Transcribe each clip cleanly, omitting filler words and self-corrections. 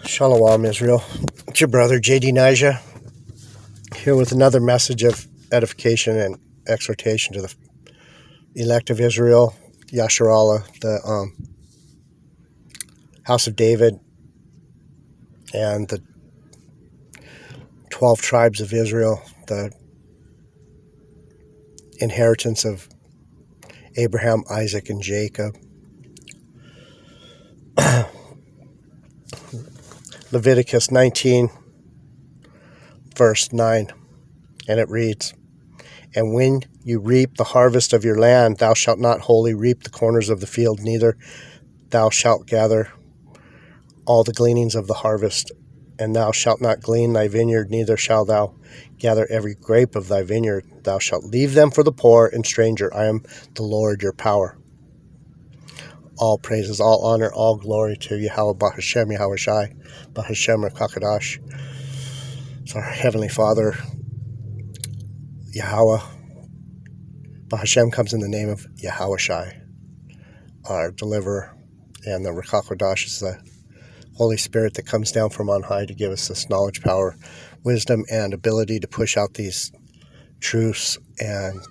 Shalom, Israel. It's your brother, J.D. Nijah, here with another message of edification and exhortation to the elect of Israel, Yasharallah, the house of David, and the 12 tribes of Israel, the inheritance of Abraham, Isaac, and Jacob. Leviticus 19, verse 9, and it reads, "And when you reap the harvest of your land, thou shalt not wholly reap the corners of the field, neither thou shalt gather all the gleanings of the harvest. And thou shalt not glean thy vineyard, neither shalt thou gather every grape of thy vineyard. Thou shalt leave them for the poor and stranger. I am the Lord your power." All praises, all honor, all glory to Yahweh Bahashem, Yahweh Shai, Bahashem Rakakadash. It's our Heavenly Father, Yahweh. Bahashem comes in the name of Yahweh Shai, our deliverer, and the Rakakadash is the Holy Spirit that comes down from on high to give us this knowledge, power, wisdom, and ability to push out these truths and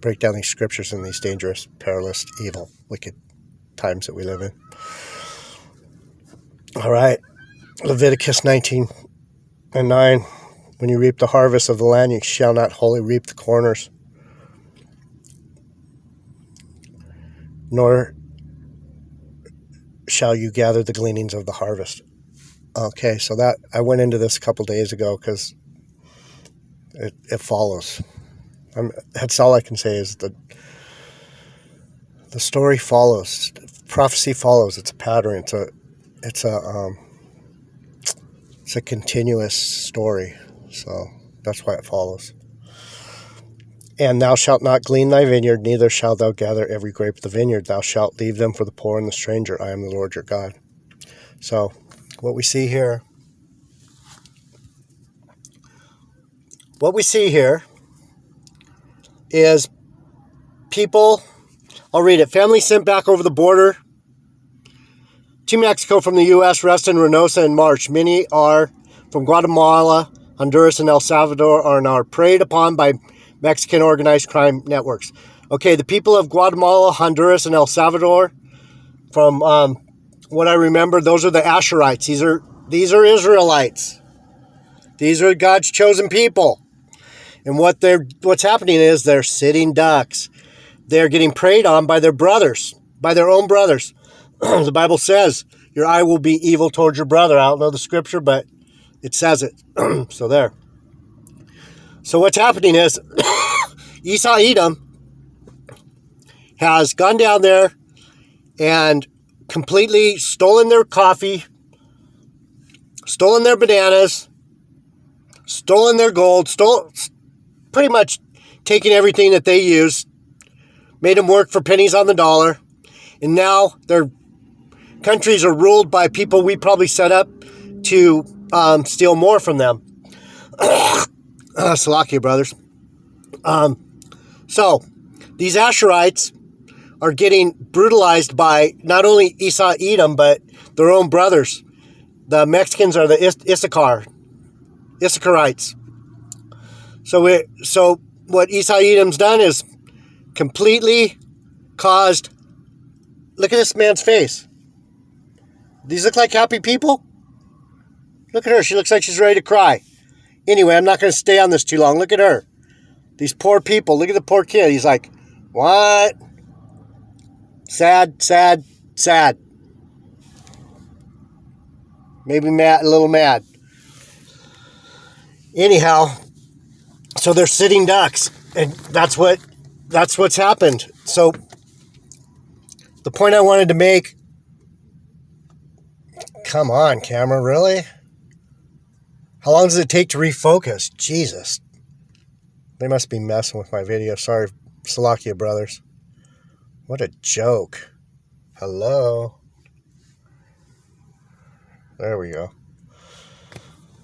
break down these scriptures in these dangerous, perilous, evil, wicked times that we live in. All right, Leviticus 19 and 9. When you reap the harvest of the land, you shall not wholly reap the corners, nor shall you gather the gleanings of the harvest. Okay, so that I went into this a couple days ago because it follows. That's all I can say is the story follows. Prophecy follows. It's a pattern. It's a continuous story. So that's why it follows. "And thou shalt not glean thy vineyard, neither shalt thou gather every grape of the vineyard. Thou shalt leave them for the poor and the stranger. I am the Lord your God." So what we see here is people, I'll read it. "Family sent back over the border to Mexico from the U.S. rested in Reynosa in March. Many are from Guatemala, Honduras, and El Salvador and are preyed upon by Mexican organized crime networks." Okay, the people of Guatemala, Honduras, and El Salvador, from what I remember, those are the Asherites. These are Israelites. These are God's chosen people. And what's happening is they're sitting ducks. They're getting preyed on by their brothers, by their own brothers. The Bible says, "Your eye will be evil towards your brother." I don't know the scripture, but it says it. So there. So what's happening is Esau Edom has gone down there and completely stolen their coffee, stolen their bananas, stolen their gold, pretty much taking everything that they used, made them work for pennies on the dollar, and now their countries are ruled by people we probably set up to steal more from them. Salakia, brothers. So these Asherites are getting brutalized by not only Esau Edom, but their own brothers. The Mexicans are the Issacharites. So what Esau Edom's done is completely caused. Look at this man's face. These look like happy people. Look at her. She looks like she's ready to cry. Anyway, I'm not going to stay on this too long. Look at her. These poor people. Look at the poor kid. He's like, what? Sad, sad, sad. Maybe mad, a little mad. Anyhow, so they're sitting ducks, and that's what's happened. So the point I wanted to make. Come on, camera, really? How long does it take to refocus? Jesus. They must be messing with my video. Sorry, Salakia, brothers. What a joke. Hello. There we go.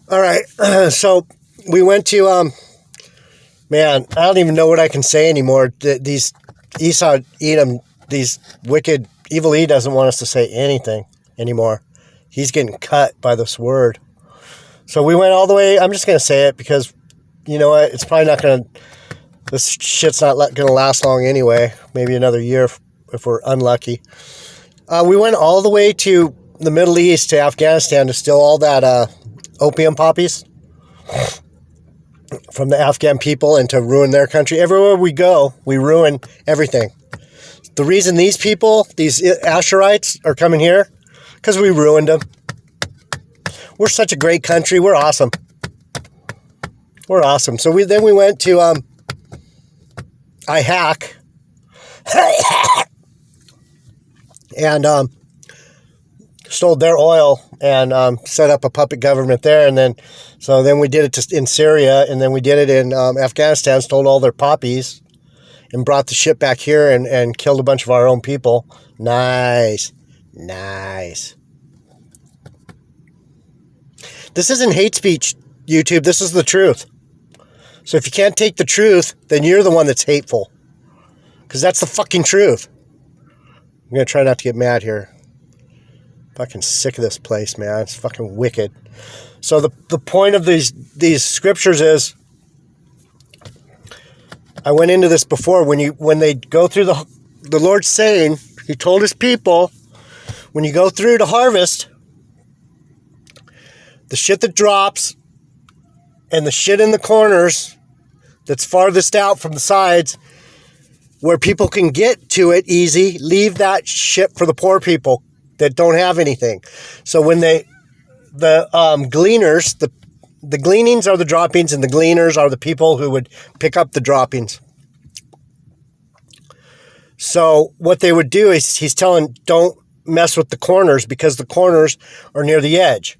All right. So we went to, man, I don't even know what I can say anymore. These Esau Edom, these wicked, evil E doesn't want us to say anything anymore. He's getting cut by this word. So we went all the way. I'm just going to say it because, you know what? It's probably not going to, this shit's not going to last long anyway. Maybe another year if we're unlucky. We went all the way to the Middle East, to Afghanistan, to steal all that opium poppies from the Afghan people and to ruin their country. Everywhere we go, we ruin everything. The reason these people, these Asherites, are coming here, because we ruined them. We're such a great country. We're awesome. We're awesome. So we went to Iraq and stole their oil and set up a puppet government there. And then we did it in Syria, and then we did it in Afghanistan, stole all their poppies and brought the shit back here and killed a bunch of our own people. Nice. Nice. This isn't hate speech, YouTube. This is the truth. So if you can't take the truth, then you're the one that's hateful. Because that's the fucking truth. I'm going to try not to get mad here. Fucking sick of this place, man. It's fucking wicked. So the point of these scriptures is, I went into this before, when they go through the Lord's saying, he told his people, when you go through to harvest, the shit that drops and the shit in the corners that's farthest out from the sides where people can get to it easy, leave that shit for the poor people that don't have anything. So when the gleaners, the gleanings are the droppings, and the gleaners are the people who would pick up the droppings. So what they would do is, he's telling, don't mess with the corners, because the corners are near the edge.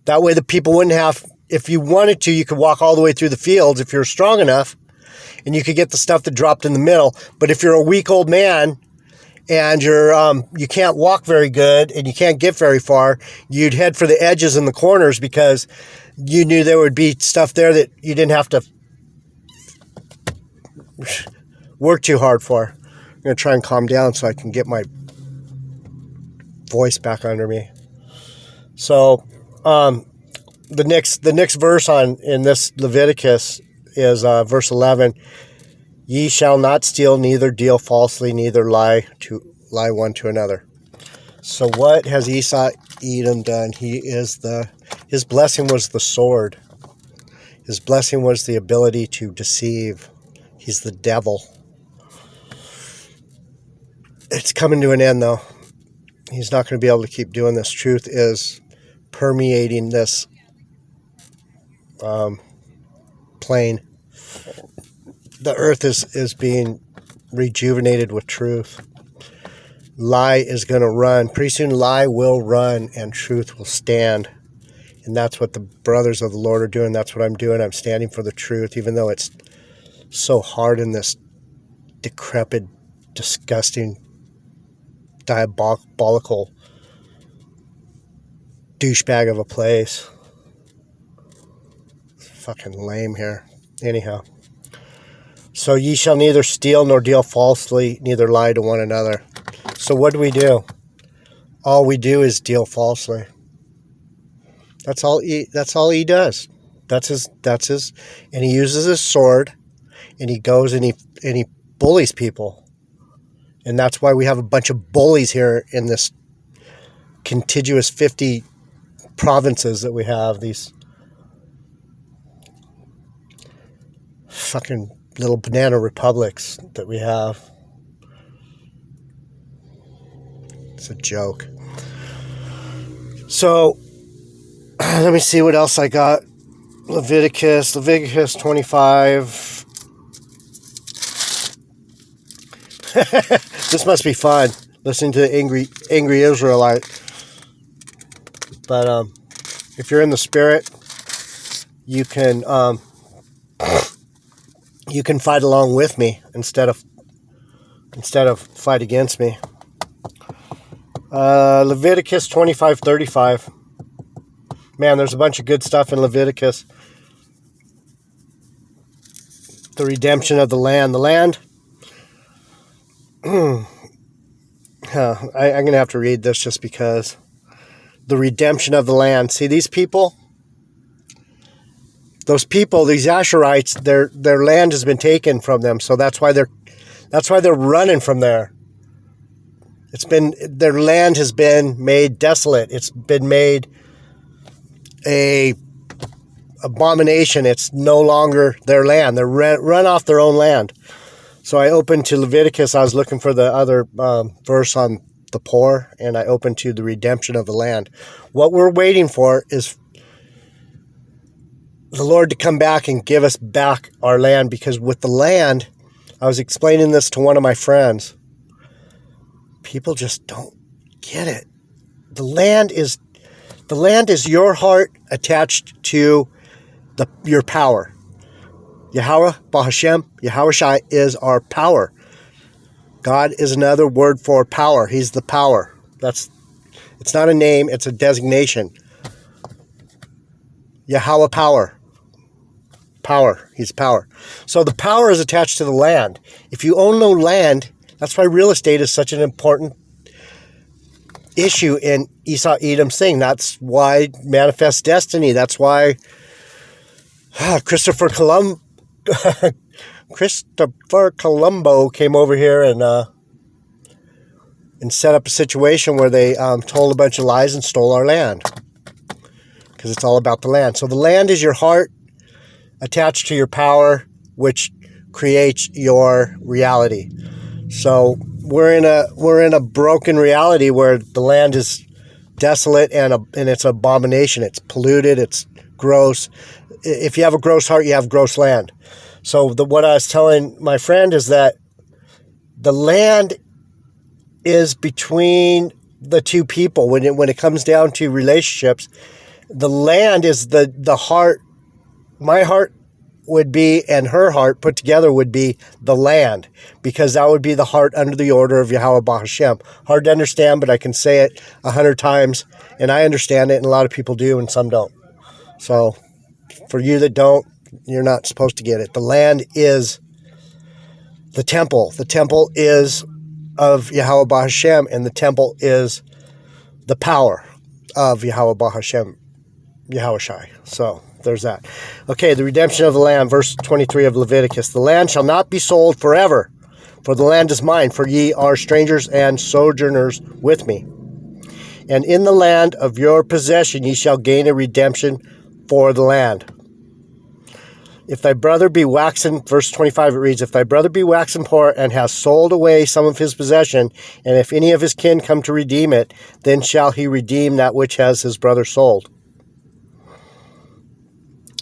That way the people wouldn't have, if you wanted to, you could walk all the way through the fields if you're strong enough, and you could get the stuff that dropped in the middle. But if you're a weak old man and you can't walk very good and you can't get very far, you'd head for the edges and the corners, because you knew there would be stuff there that you didn't have to work too hard for. I'm going to try and calm down so I can get my voice back under me. So the next verse in this Leviticus is verse 11. Ye shall not steal, neither deal falsely, neither lie one to another. So what has Esau Edom done? His blessing was the sword. His blessing was the ability to deceive. He's the devil. It's coming to an end, though. He's not going to be able to keep doing this. Truth is permeating this plane. The earth is being rejuvenated with truth. Lie is going to run. Pretty soon lie will run and truth will stand. And that's what the brothers of the Lord are doing. That's what I'm doing. I'm standing for the truth, even though it's so hard in this decrepit, disgusting, diabolical douchebag of a place. It's fucking lame here. Anyhow. So ye shall neither steal nor deal falsely, neither lie to one another. So what do? All we do is deal falsely. That's all he does. That's his, and he uses his sword, and he goes and he bullies people. And that's why we have a bunch of bullies here in this contiguous 50 provinces that we have, these fucking little banana republics that we have. It's a joke. So, let me see what else I got. Leviticus 25. This must be fun, listening to the angry Israelite. But if you're in the spirit, you can fight along with me instead of fight against me. Leviticus 25:35. Man, there's a bunch of good stuff in Leviticus. The redemption of the land. The land. I'm going to have to read this just because the redemption of the land. See, these people, these Asherites, their land has been taken from them, so that's why they're running from there. Their land has been made desolate. It's been made a abomination. It's no longer their land. They're run off their own land. So I opened to Leviticus. I was looking for the other verse on the poor, and I opened to the redemption of the land. What we're waiting for is the Lord to come back and give us back our land, because with the land, I was explaining this to one of my friends. People just don't get it. The land is your heart attached to your power. Yahweh, Bahashem, Yahushai is our power. God is another word for power. He's the power. It's not a name, it's a designation. Yahweh power. Power. He's power. So the power is attached to the land. If you own no land, that's why real estate is such an important issue in Esau Edom's thing. That's why Manifest Destiny. That's why Christopher Colombo came over here and set up a situation where they told a bunch of lies and stole our land, because it's all about the land. So the land is your heart attached to your power, which creates your reality. So we're in a broken reality where the land is desolate and it's an abomination. It's polluted. It's gross. If you have a gross heart, you have gross land. So what I was telling my friend is that the land is between the two people. When it comes down to relationships, the land is the heart. My heart would be, and her heart put together would be the land, because that would be the heart under the order of Yahweh Bahashem. Hard to understand, but I can say it 100 times, and I understand it, and a lot of people do, and some don't. So for you that don't, you're not supposed to get it. The land is the temple. The temple is of Yahweh Bahashem, and the temple is the power of Yahweh Bahashem, Yahushai. So there's that. Okay, the redemption of the land, verse 23 of Leviticus. The land shall not be sold forever, for the land is mine, for ye are strangers and sojourners with me. And in the land of your possession ye shall gain a redemption for the land. If thy brother be waxen, verse 25 it reads, if thy brother be waxen poor and has sold away some of his possession, and if any of his kin come to redeem it, then shall he redeem that which has his brother sold.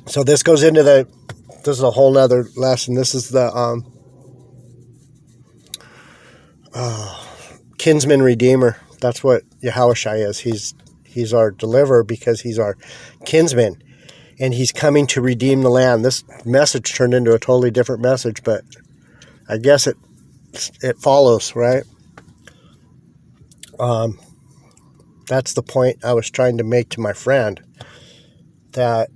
So this goes into this is a whole nother lesson. This is the kinsman redeemer. That's what Yahushai is. He's our deliverer because he's our kinsman. And he's coming to redeem the land. This message turned into a totally different message, but I guess it follows, right? That's the point I was trying to make to my friend, that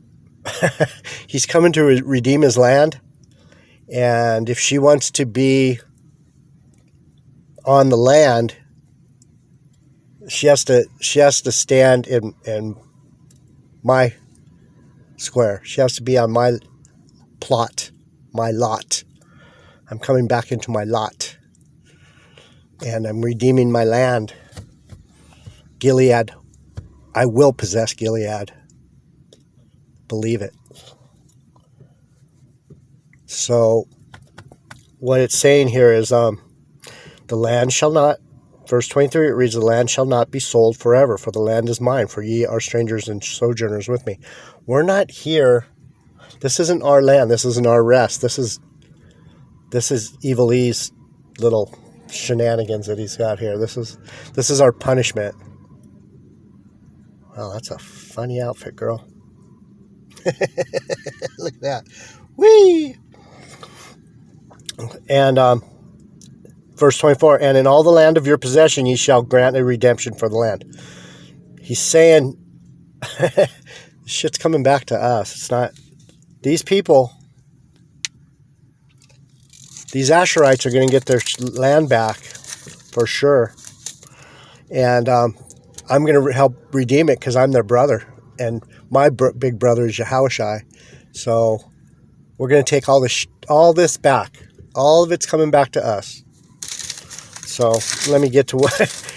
he's coming to redeem his land, and if she wants to be on the land, she has to stand in my square. She has to be on my plot, my lot. I'm coming back into my lot, and I'm redeeming my land. Gilead, I will possess Gilead. Believe it. So what it's saying here is the land shall not, verse 23, it reads, the land shall not be sold forever, for the land is mine, for ye are strangers and sojourners with me. We're not here. This isn't our land. This isn't our rest. This is Evil E's little shenanigans that he's got here. This is our punishment. Wow, that's a funny outfit, girl. Look at that. Whee! And verse 24, and in all the land of your possession ye shall grant a redemption for the land. He's saying, shit's coming back to us. It's not, these people, these Asherites are going to get their land back for sure. And I'm going to help redeem it because I'm their brother. And my big brother is Yahushai. So we're going to take all this back. All of it's coming back to us. So let me get to what...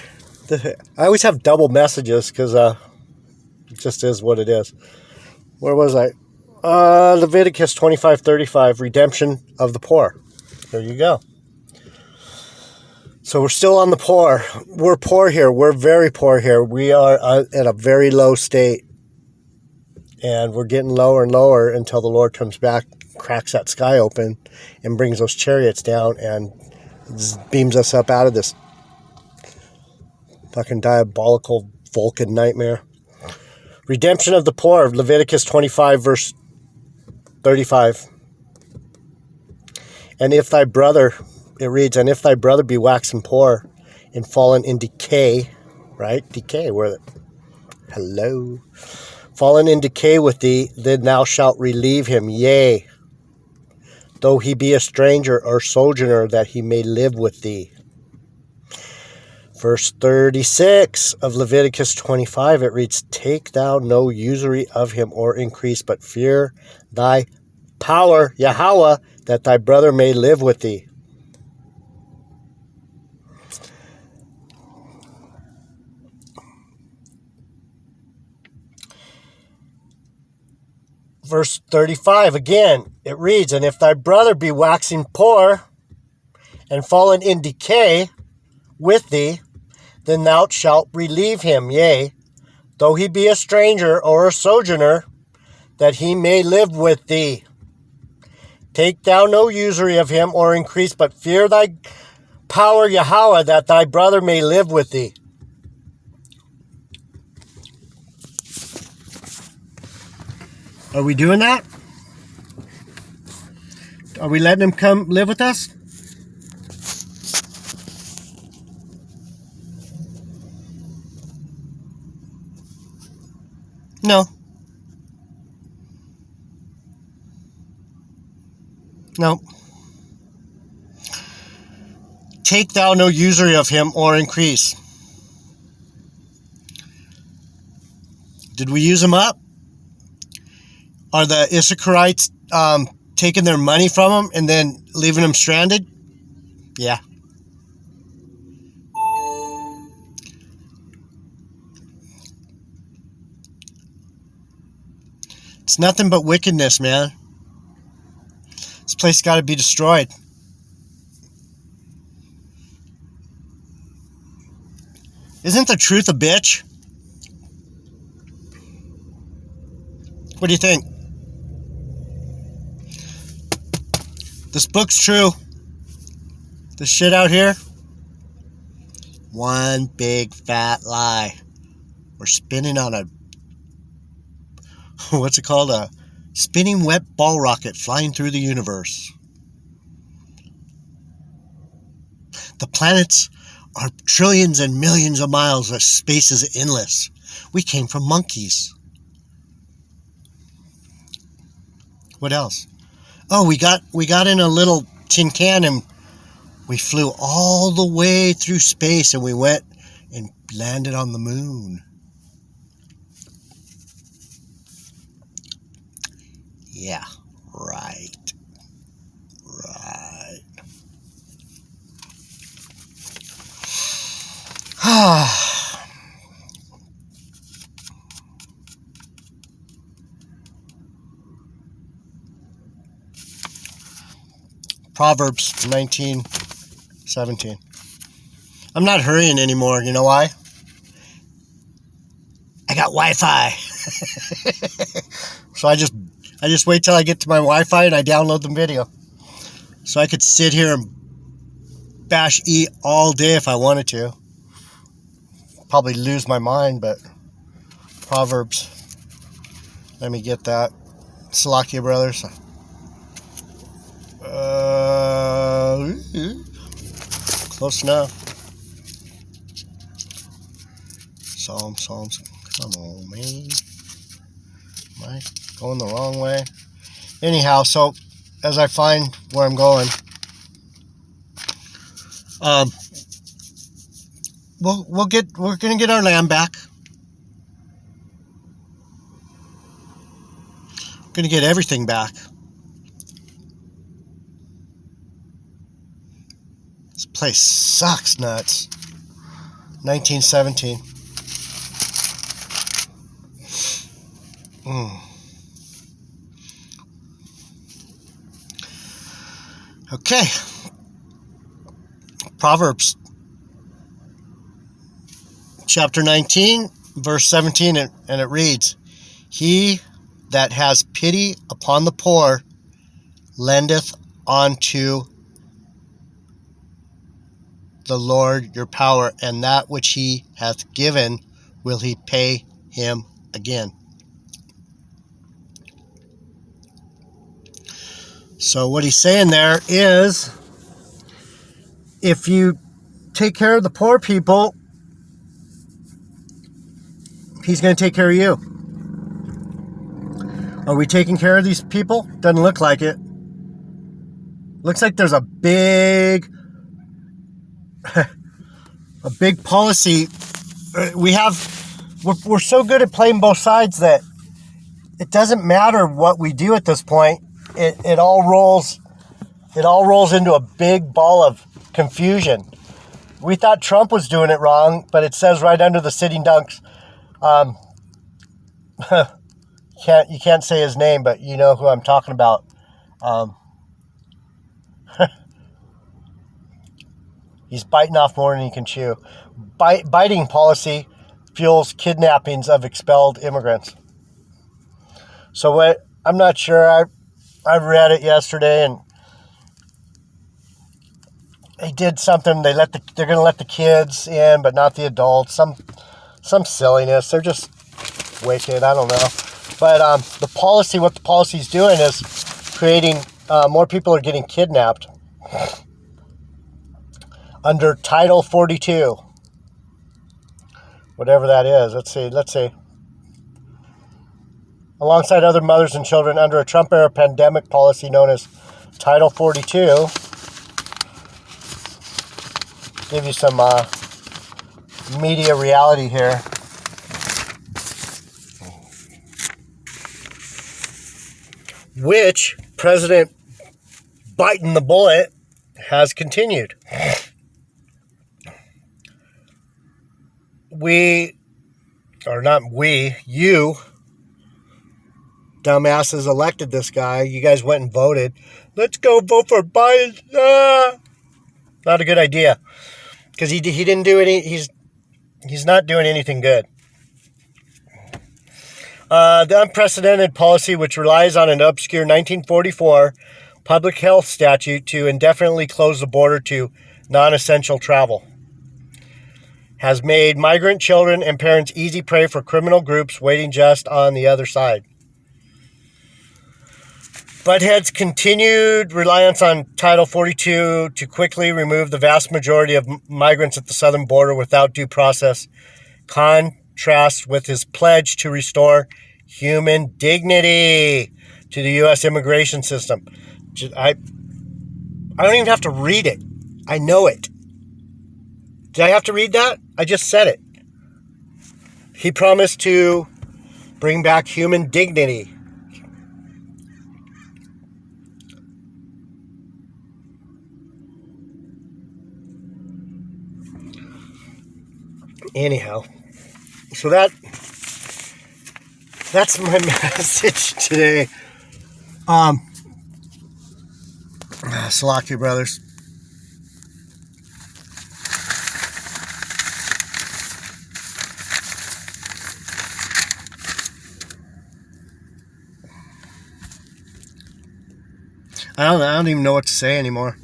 I always have double messages because it just is what it is. Where was I? Leviticus 25:35, redemption of the poor. There you go. So we're still on the poor. We're poor here. We're very poor here. We are at a very low state. And we're getting lower and lower until the Lord comes back, cracks that sky open, and brings those chariots down and beams us up out of this fucking diabolical Vulcan nightmare. Redemption of the poor, Leviticus 25, verse 35. And if thy brother, it reads, and if thy brother be waxen poor and fallen in decay, right? Decay, hello. Fallen in decay with thee, then thou shalt relieve him, yea, though he be a stranger or sojourner, that he may live with thee. Verse 36 of Leviticus 25, it reads, take thou no usury of him or increase, but fear thy power, Yahweh, that thy brother may live with thee. Verse 35, again, it reads, and if thy brother be waxing poor and fallen in decay with thee, then thou shalt relieve him, yea, though he be a stranger or a sojourner, that he may live with thee. Take thou no usury of him or increase, but fear thy power, Yahweh, that thy brother may live with thee. Are we doing that? Are we letting him come live with us? No. No. Take thou no usury of him or increase. Did we use him up? Are the Issacharites taking their money from him and then leaving him stranded? Yeah. It's nothing but wickedness, man. This place got to be destroyed. Isn't the truth a bitch? What do you think? This book's true. This shit out here, one big fat lie. We're spinning on a, what's it called? A spinning wet ball rocket flying through the universe. The planets are trillions and millions of miles. The space is endless. We came from monkeys. What else? Oh, we got in a little tin can and we flew all the way through space and we went and landed on the moon. Yeah, right. Right. Proverbs 19:17. I'm not hurrying anymore. You know why? I got Wi-Fi. So I just wait till I get to my Wi-Fi and I download the video. So I could sit here and bash E all day if I wanted to. Probably lose my mind, but Proverbs. Let me get that. Salakia brothers. Close enough. Psalms. Come on, man. Am I going the wrong way? Anyhow, so as I find where I'm going, we're going to get our land back. We're going to get everything back. This place sucks nuts. 1917. Okay. Proverbs chapter 19, verse 17, and it reads, "He that has pity upon the poor lendeth unto the Lord your power, and that which he hath given will he pay him again." So what he's saying there is, if you take care of the poor people, he's going to take care of you. Are we taking care of these people? Doesn't look like it. Looks like there's a big policy. We're so good at playing both sides that it doesn't matter what we do at this point. It all rolls into a big ball of confusion. We thought Trump was doing it wrong, but it says right under the sitting ducks, you can't say his name, but you know who I'm talking about. He's biting off more than he can chew. Biting policy fuels kidnappings of expelled immigrants. So what? I'm not sure. I read it yesterday, and they did something. They're going to let the kids in, but not the adults. Some silliness. They're just wicked. I don't know. But what the policy's doing is creating more people are getting kidnapped under Title 42, whatever that is. Let's see. Alongside other mothers and children under a Trump-era pandemic policy known as Title 42. Give you some media reality here. Which President biting the bullet has continued. You dumbasses elected this guy. You guys went and voted. Let's go vote for Biden. Not a good idea, because he didn't do any. He's not doing anything good. The unprecedented policy, which relies on an obscure 1944 public health statute to indefinitely close the border to non-essential travel, has made migrant children and parents easy prey for criminal groups waiting just on the other side. Butthead's continued reliance on Title 42 to quickly remove the vast majority of migrants at the southern border without due process contrasts with his pledge to restore human dignity to the U.S. immigration system. I don't even have to read it. I know it. Did I have to read that? I just said it. He promised to bring back human dignity. Anyhow, so that's my message today. Salaki brothers. I don't even know what to say anymore.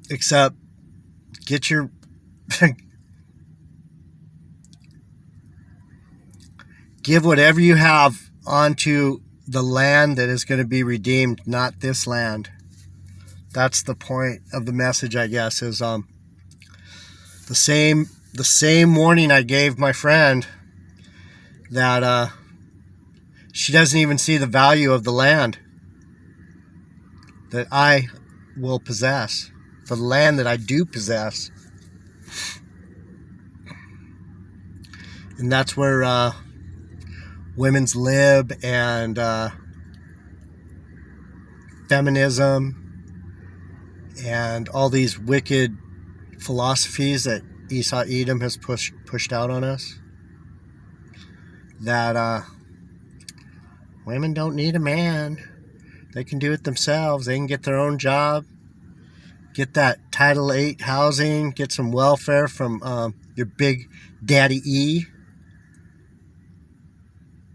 Except get your give whatever you have onto the land that is going to be redeemed, not this land. That's the point of the message, I guess, is the same warning I gave my friend that she doesn't even see the value of the land that I will possess. for the land that I do possess. And that's where women's lib and feminism and all these wicked philosophies that Esau Edom has pushed out on us. That women don't need a man. They can do it themselves. They can get their own job. Get that Title 8 housing. Get some welfare from your big daddy E.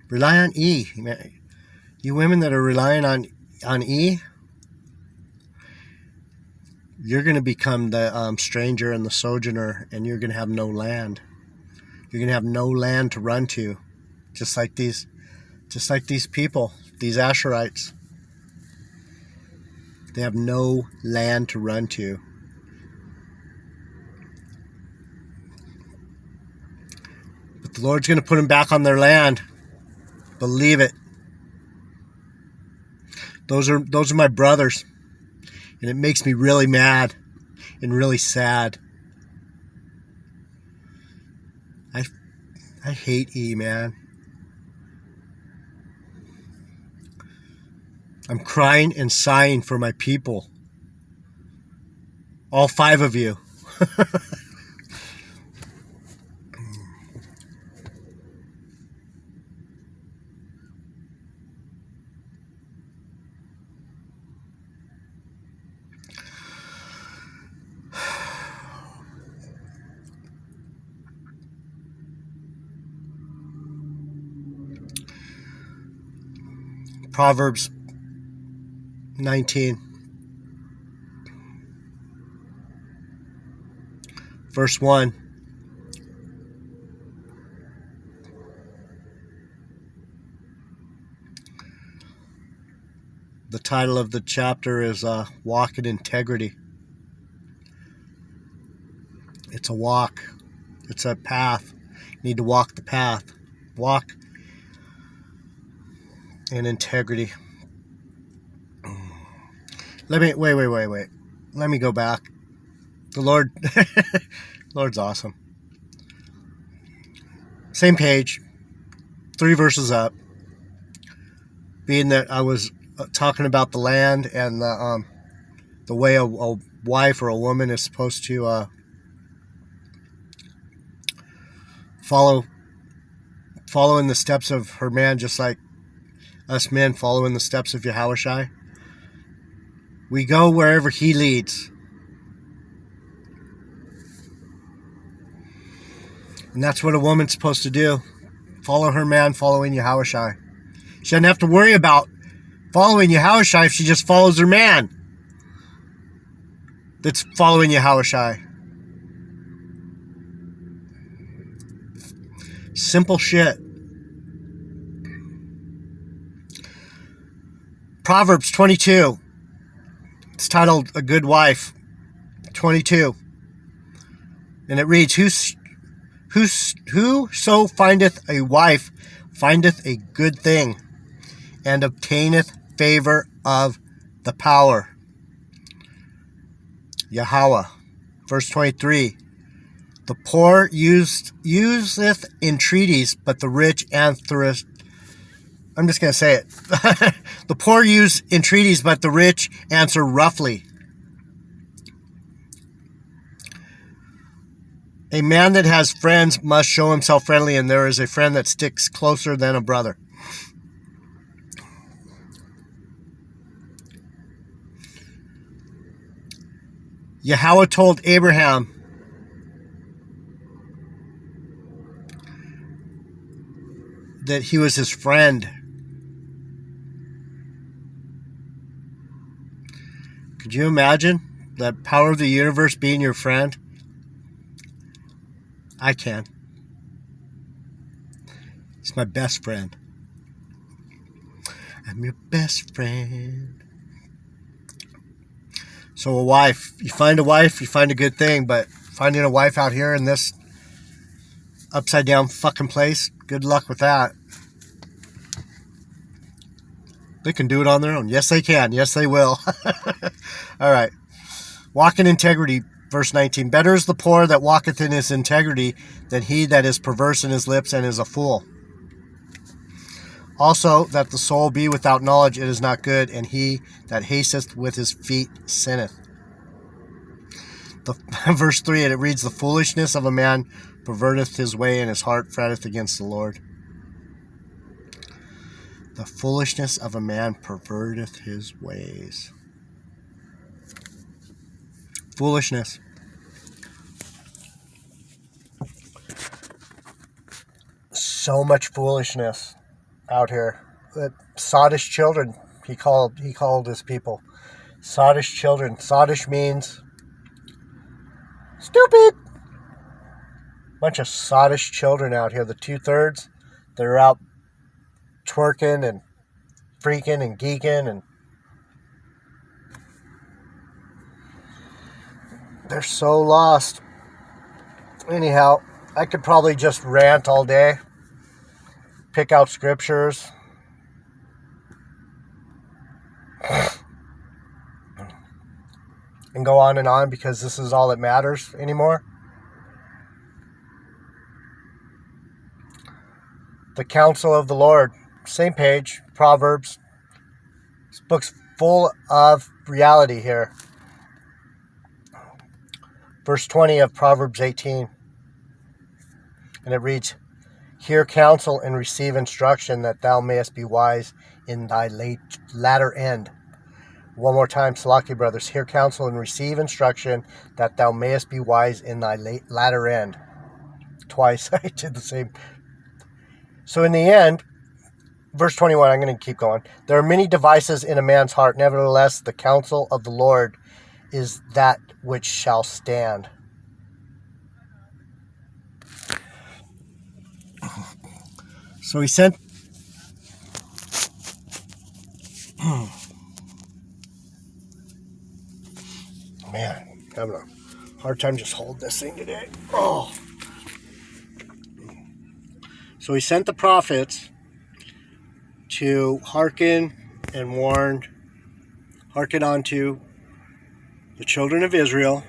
Rely on E. You women that are relying on E, you're going to become the stranger and the sojourner, and you're going to have no land. You're going to have no land to run to, just like these people, these Asherites. They have no land to run to. But the Lord's going to put them back on their land. Believe it. Those are my brothers. And it makes me really mad and really sad. I hate E, man. I'm crying and sighing for my people. All 5 of you. Proverbs 19, verse 1. The title of the chapter is Walk in Integrity. It's a walk. It's a path. You need to walk the path. Walk in integrity. Wait. Let me go back. The Lord's awesome. Same page, 3 verses up. Being that I was talking about the land and the way a wife or a woman is supposed to follow in the steps of her man, just like us men follow in the steps of Yahushua. We go wherever he leads. And that's what a woman's supposed to do. Follow her man, following Yahushua. She doesn't have to worry about following Yahushua if she just follows her man that's following Yahushua. Simple shit. Proverbs 22. It's titled A Good Wife. 22. And it reads, Whoso findeth a wife findeth a good thing, and obtaineth favor of the power. Yahweh. Verse 23. The poor useth entreaties, but the rich answereth. I'm just going to say it. The poor use entreaties, but the rich answer roughly. A man that has friends must show himself friendly, and there is a friend that sticks closer than a brother. Yahweh told Abraham that he was his friend. Could you imagine the power of the universe being your friend? I can. He's my best friend. I'm your best friend. So a wife, you find a good thing, but finding a wife out here in this upside down fucking place, good luck with that. They can do it on their own. Yes, they can. Yes, they will. All right. Walk in integrity. Verse 19. Better is the poor that walketh in his integrity than he that is perverse in his lips and is a fool. Also, that the soul be without knowledge, it is not good, and he that hasteth with his feet sinneth. Verse 3, and it reads, the foolishness of a man perverteth his way, and his heart fretteth against the Lord. The foolishness of a man perverteth his ways. Foolishness. So much foolishness out here. Sottish children, he called his people. Sottish children. Sottish means stupid. Bunch of sottish children out here. The 2/3 that are out twerking and freaking and geeking, and they're so lost. Anyhow, I could probably just rant all day, pick out scriptures, and go on because this is all that matters anymore. The counsel of the Lord, same page, Proverbs. This book's full of reality here. Verse 20 of Proverbs 18. And it reads, hear counsel and receive instruction, that thou mayest be wise in thy latter end. One more time, Salaki brothers. Hear counsel and receive instruction, that thou mayest be wise in thy latter end. Twice I did the same. So in the end, verse 21, I'm going to keep going. There are many devices in a man's heart. Nevertheless, the counsel of the Lord is that which shall stand. So he sent... Man, I'm having a hard time just holding this thing today. Oh. So he sent the prophets to hearken and hearken unto the children of Israel,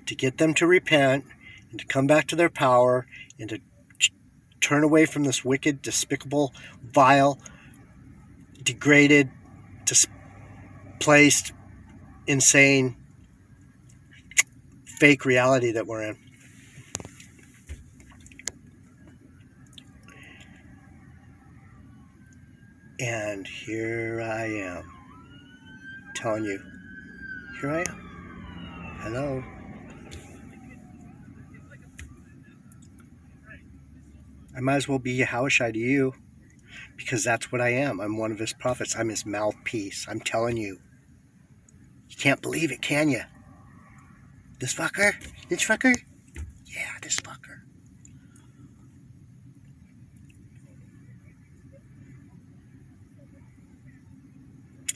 to get them to repent and to come back to their power and to turn away from this wicked, despicable, vile, degraded, displaced, insane, fake reality that we're in. And here I am, telling you, here I am. Hello. I might as well be Yahushua to you, because that's what I am. I'm one of his prophets. I'm his mouthpiece. I'm telling you. You can't believe it, can you? This fucker? This fucker? Yeah, this fucker.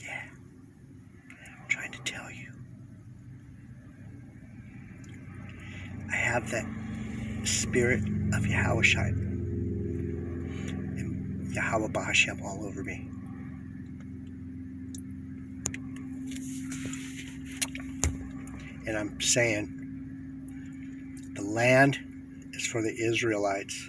Yeah. I'm trying to tell you. I have that spirit of Yahushua and Yahweh Bahashem all over me. And I'm saying the land is for the Israelites.